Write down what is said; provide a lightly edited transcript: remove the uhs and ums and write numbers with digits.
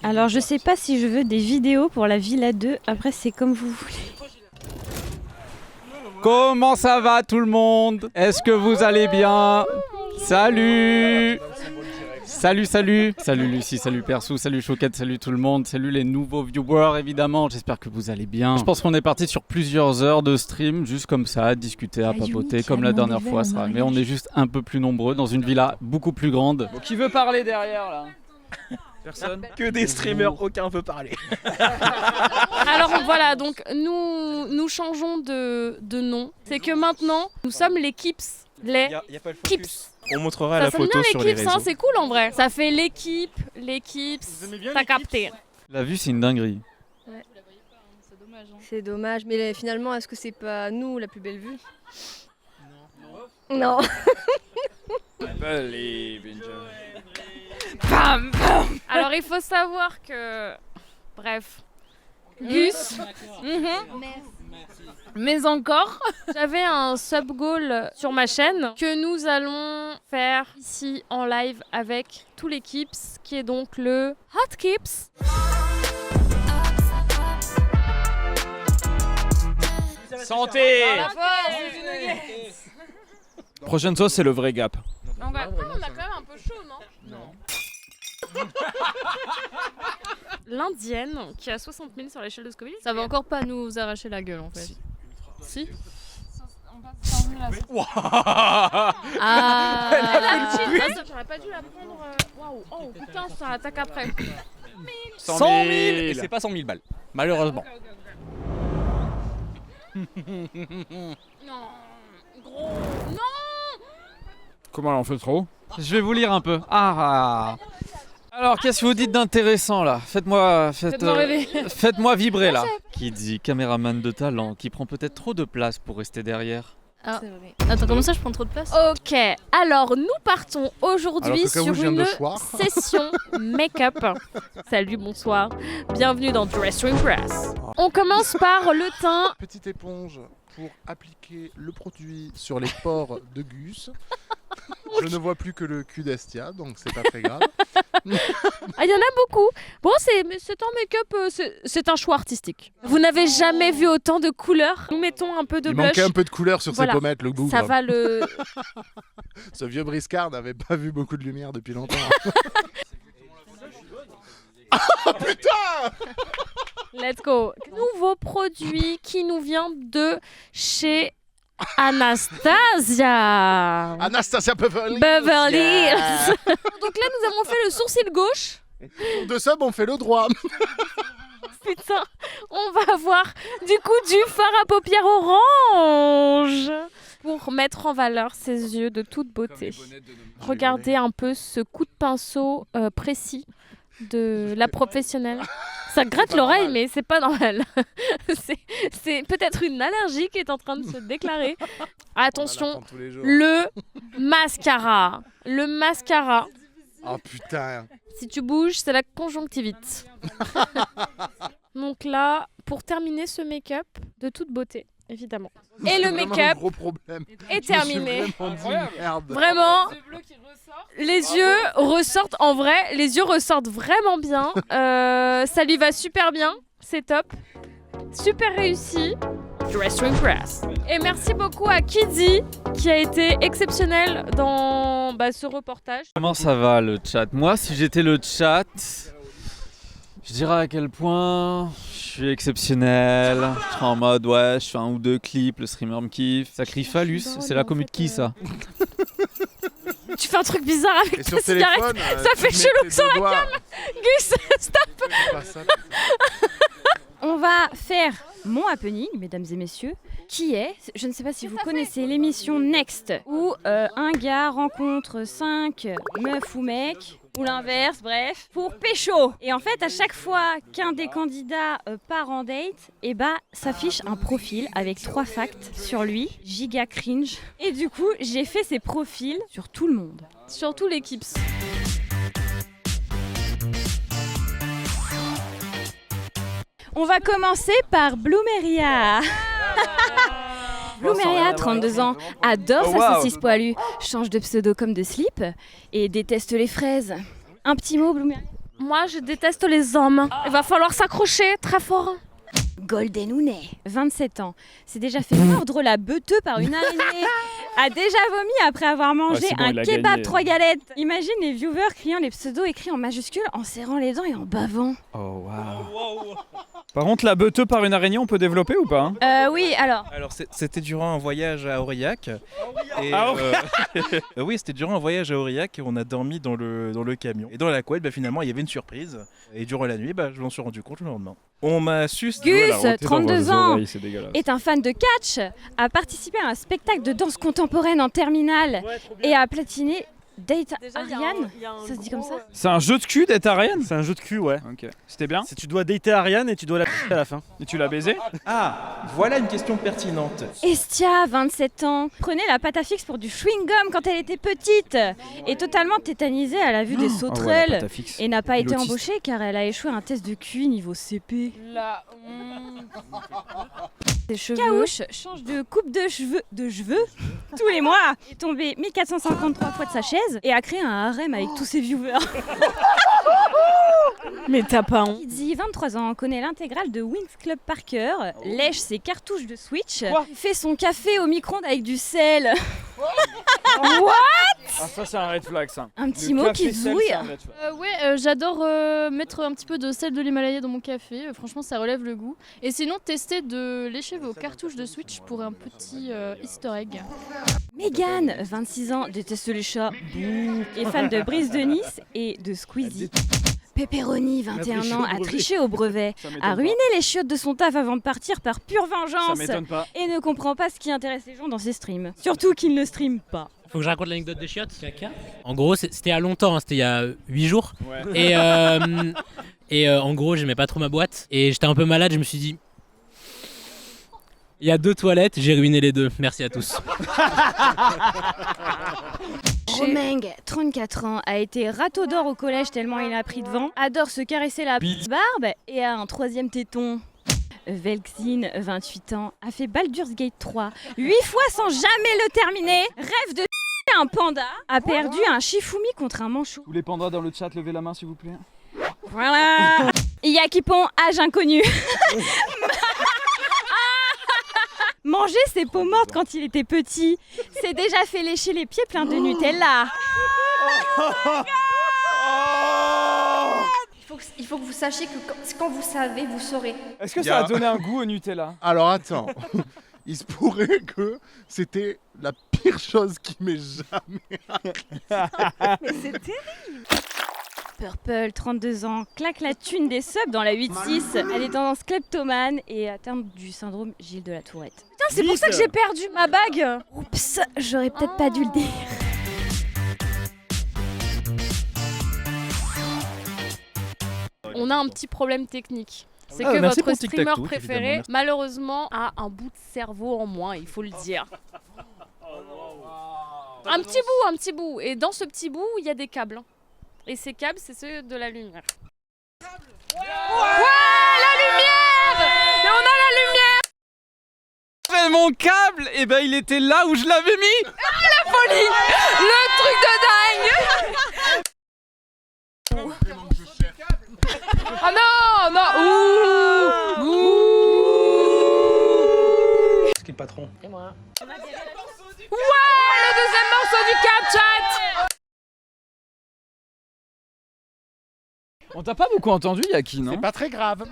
Alors je sais pas si je veux des vidéos pour la Villa 2, après c'est comme vous voulez. Comment ça va tout le monde? Est-ce que vous allez bien? Salut! Salut, salut! Salut Lucie, salut Persou, salut Chouquette, salut tout le monde, salut les nouveaux viewers évidemment, j'espère que vous allez bien. Je pense qu'on est parti sur plusieurs heures de stream, juste comme ça, à discuter, à papoter, comme la dernière fois. Mais on est juste un peu plus nombreux, dans une villa beaucoup plus grande. Bon, qui veut parler derrière là? Personne? Que des streamers, aucun veut parler. Alors voilà, donc nous changeons de nom. C'est que maintenant, nous sommes les Kips. Les Y a pas le Kips. focus. On montrera Ça la sonne photo bien sur les les Kips, réseaux. hein, c'est cool en vrai. Ça fait l'équipe, les Kips. T'as capté. La vue c'est une dinguerie. C'est dommage, mais finalement, est-ce que c'est pas nous la plus belle vue? Non. Allez, Bam, bam. Alors il faut savoir que... Bref. Gus. Mais encore, j'avais un sub-goal sur ma chaîne que nous allons faire ici en live avec tous les Kips, qui est donc le Hot Kips. Santé! Prochaine sauce, c'est le vrai gap. On a quand même un peu chaud, non? L'Indienne qui a 60 000 sur l'échelle de Scoville. Ça va encore pas nous arracher la gueule en fait. Si. On passe 15 000 à 60 000. Ah. J'aurais pas dû la prendre. Waouh, oh putain, ça attaque après. 100 000! Et c'est pas 100 000 balles, malheureusement. Non, gros, non! Comment on fait trop? Je vais vous lire un peu. Alors, qu'est-ce que vous dites d'intéressant là? Faites-moi rêver. faites-moi vibrer là. Qui dit caméraman de talent, qui prend peut-être trop de place pour rester derrière. Ah. Attends, comment ça je prends trop de place? Ok, alors nous partons aujourd'hui sur une session make-up. Salut, bonsoir. Bienvenue dans Dress Room Press. On commence par le teint. Petite éponge pour appliquer le produit sur les pores de Gus. Je ne vois plus que le cul d'Estia, donc c'est pas très grave. Ah, il y en a beaucoup. Bon, c'est un make-up, c'est un choix artistique. Vous n'avez jamais vu autant de couleurs. Nous mettons un peu de Il blush. manquait un peu de couleur sur ses pommettes, le bougre. Ça va le... Ce vieux briscard n'avait pas vu beaucoup de lumière depuis longtemps. Ah putain! Let's go. Nouveau produit qui nous vient de chez Anastasia. Anastasia Beverly Beverly Hills. Hills. Donc là, nous avons fait le sourcil gauche. Pour de sub, on fait le droit. Putain, on va avoir du coup du fard à paupières orange pour mettre en valeur ses yeux de toute beauté. Regardez un peu ce coup de pinceau précis de la professionnelle. Ça gratte l'oreille, mais c'est pas normal. c'est peut-être une allergie qui est en train de se déclarer. Attention, le mascara. Le mascara. Oh putain. Si tu bouges, c'est la conjonctivite. Donc là, pour terminer ce make-up de toute beauté, évidemment. Et le make-up est terminé. Vraiment, les yeux ressortent en vrai, les yeux ressortent vraiment bien. Ça lui va super bien, c'est top. Super réussi. Dress Room Press. Et merci beaucoup à Kiddy qui a été exceptionnel dans ce reportage. Comment ça va le chat? Moi, si j'étais le chat, je dirais à quel point je suis exceptionnel. Je serais en mode, ouais, je fais un ou deux clips, le streamer me kiffe. Ça crie phallus, c'est la commu de qui ça? Tu fais un truc bizarre avec ta cigarette, ça fait tu mets chelou tes sur deux la doigts. cam. Gus, stop. On va faire mon happening, mesdames et messieurs, qui est, je ne sais pas si vous connaissez l'émission Next, où un gars rencontre 5 meufs ou mecs, ou l'inverse, bref, pour pécho. Et en fait, à chaque fois qu'un des candidats part en date, s'affiche un profil avec 3 facts sur lui, giga cringe. Et du coup, j'ai fait ces profils sur tout le monde. Surtout les Kips. On va commencer par Bloomeria. Bloomeria, 32 ans, adore sa saucisse poilue, change de pseudo comme de slip et déteste les fraises. Un petit mot, Bloomeria? Moi, je déteste les hommes. Il va falloir s'accrocher très fort. Golden Ounet, 27 ans, s'est déjà fait mordre la beuteux par une araignée, a déjà vomi après avoir mangé c'est bon, un il a kebab gagné. 3 galettes. Imagine les viewers criant les pseudos écrits en majuscules en serrant les dents et en bavant. Oh waouh. Par contre, la beuteux par une araignée, on peut développer ou pas Oui, alors. Alors c'était durant un voyage à Aurillac. Et, Ah, oui, c'était durant un voyage à Aurillac et on a dormi dans le camion. Et dans la couette, finalement, il y avait une surprise. Et durant la nuit, je m'en suis rendu compte le lendemain. On m'a sucé. Gus, 32 ans, C'est dégueulasse. est un fan de catch, a participé à un spectacle de danse contemporaine en terminale et a platiné Date Ariane. Ça se dit comme ça? C'est un jeu de cul d'être Ariane? C'est un jeu de cul, ouais. Ok. C'était bien? Tu dois dater Ariane et tu dois la à la fin. Et tu l'as baisé? Ah, voilà une question pertinente. Estia, 27 ans, prenait la pâte à fixe pour du chewing-gum quand elle était petite, est totalement tétanisée à la vue des sauterelles et n'a pas été L'autiste. embauchée car elle a échoué un test de QI niveau CP. La... Ses cheveux. Caouche change de coupe de cheveux tous les mois, est tombé 1453 fois de sa chaise et a créé un harem avec tous ses viewers. Mais t'as pas honte. Kidzi, 23 ans, connaît l'intégrale de Wings Club par cœur, lèche ses cartouches de Switch, fait son café au micro-ondes avec du sel. Ah, ça, c'est un red flag, ça. Un petit Le mot café qui sel, zouille. c'est un red flag. J'adore mettre un petit peu de sel de l'Himalaya dans mon café. Franchement, ça relève le goût. Et sinon, tester de lécher vos cartouches de Switch pour un petit easter egg. Mégane, 26 ans, déteste les chats, bouh, est fan de Brise de Nice et de Squeezie. Pepperoni, 21 ans, a triché au brevet, Ça m'étonne a pas. ruiné les chiottes de son taf avant de partir par pure Ça vengeance m'étonne pas. et ne comprend pas ce qui intéresse les gens dans ses streams. Surtout qu'il ne stream pas. Faut que je raconte l'anecdote des chiottes, caca. En gros, c'était il y a longtemps, c'était il y a 8 jours. Ouais. Et en gros, j'aimais pas trop ma boîte. Et j'étais un peu malade, je me suis dit... Il y a 2 toilettes, j'ai ruiné les 2. Merci à tous. Romeng, 34 ans, a été râteau d'or au collège tellement il a pris de vent, adore se caresser la barbe et a un 3e téton. Velxine, 28 ans, a fait Baldur's Gate 3 8 fois sans jamais le terminer, rêve de un panda, a perdu un Shifumi contre un manchou. Tous les pandas dans le chat, levez la main s'il vous plaît. Voilà. Yakipon, âge inconnu. Manger ses peaux mortes quand il était petit, s'est déjà fait lécher les pieds pleins de Nutella. Il faut que vous sachiez que quand vous savez, vous saurez. Est-ce que ça a donné un goût au Nutella? Alors attends, il se pourrait que c'était la pire chose qui m'ait jamais... Mais c'est terrible. Purple, 32 ans, claque la thune des subs dans la 8-6. Elle est tendance kleptomane et atteinte du syndrome Gilles de la Tourette. Putain, c'est pour ça que j'ai perdu ma bague. Oups, j'aurais peut-être pas dû le dire. On a un petit problème technique. C'est Ah, que merci votre pour Tic Tac streamer Toe, préféré, évidemment. malheureusement, a un bout de cerveau en moins, il faut le dire. Un petit bout. Et dans ce petit bout, il y a des câbles. Et ces câbles, c'est ceux de la lumière. Ouais, la lumière! Et on a la lumière! Mais mon câble, eh ben il était là où je l'avais mis. La folie! Le truc de dingue! Ah non, non! Ouh! C'est qui le patron? Ouais, le deuxième morceau du cap chat! On t'a pas beaucoup entendu, Yaki, non? C'est pas très grave.